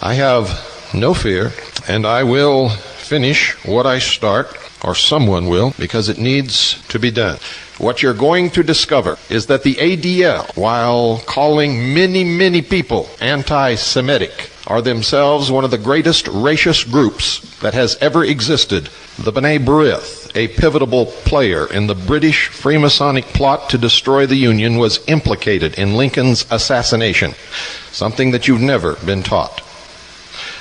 I have no fear, and I will finish what I start, or someone will, because it needs to be done. What you're going to discover is that the ADL, while calling many people anti-Semitic, are themselves one of the greatest racist groups that has ever existed. The B'nai B'rith, a pivotal player in the British Freemasonic plot to destroy the Union, was implicated in Lincoln's assassination, something that you've never been taught.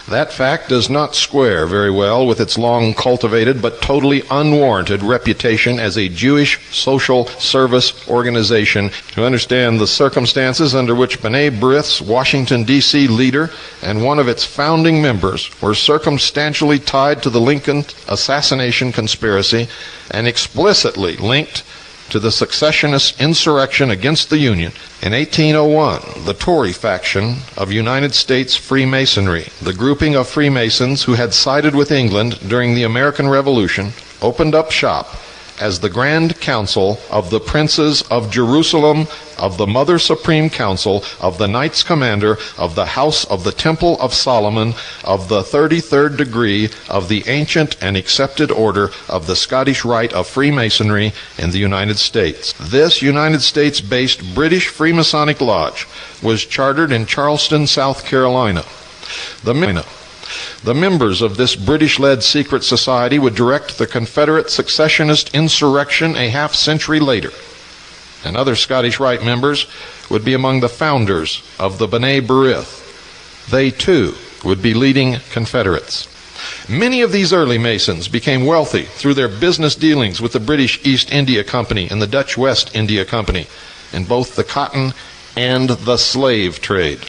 That fact does not square very well with its long cultivated but totally unwarranted reputation as a Jewish social service organization. To understand the circumstances under which B'nai B'rith's Washington, D.C. leader and one of its founding members were circumstantially tied to the Lincoln assassination conspiracy and explicitly linked to the secessionist insurrection against the Union. In 1801, the Tory faction of United States Freemasonry, the grouping of Freemasons who had sided with England during the American Revolution, opened up shop as the Grand Council of the Princes of Jerusalem, of the Mother Supreme Council, of the Knights Commander, of the House of the Temple of Solomon, of the 33rd degree of the ancient and accepted order of the Scottish Rite of Freemasonry in the United States. This United States-based British Freemasonic Lodge was chartered in Charleston, South Carolina. The members of this British-led secret society would direct the Confederate secessionist insurrection a half-century later, and other Scottish Rite members would be among the founders of the B'nai B'rith. They, too, would be leading Confederates. Many of these early Masons became wealthy through their business dealings with the British East India Company and the Dutch West India Company in both the cotton and the slave trade.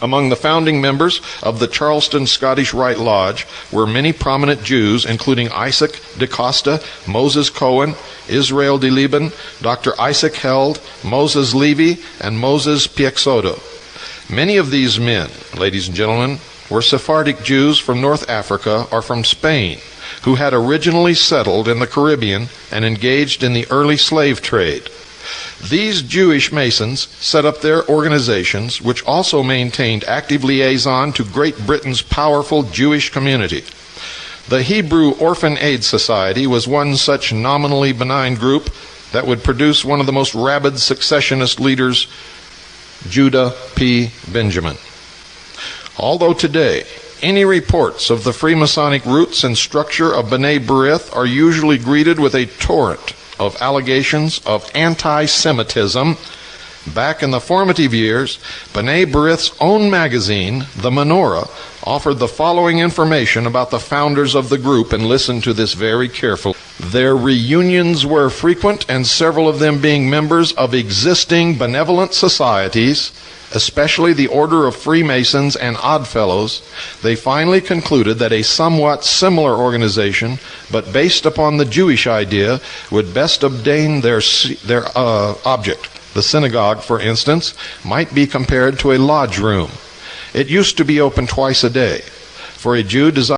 Among the founding members of the Charleston Scottish Rite Lodge were many prominent Jews, including Isaac de Costa, Moses Cohen, Israel de Liban, Dr. Isaac Held, Moses Levy, and Moses Piexoto. Many of these men, ladies and gentlemen, were Sephardic Jews from North Africa or from Spain, who had originally settled in the Caribbean and engaged in the early slave trade. These Jewish Masons set up their organizations, which also maintained active liaison to Great Britain's powerful Jewish community. The Hebrew Orphan Aid Society was one such nominally benign group that would produce one of the most rabid secessionist leaders, Judah P. Benjamin. Although today, any reports of the Freemasonic roots and structure of B'nai B'rith are usually greeted with a torrent of allegations of anti-Semitism, back in the formative years, B'nai B'rith's own magazine, The Menorah, offered the following information about the founders of the group, and listen to this very carefully. Their reunions were frequent, and several of them being members of existing benevolent societies, especially the Order of Freemasons and Oddfellows, they finally concluded that a somewhat similar organization, but based upon the Jewish idea, would best obtain their object. The synagogue, for instance, might be compared to a lodge room. It used to be open twice a day. For a Jew desiring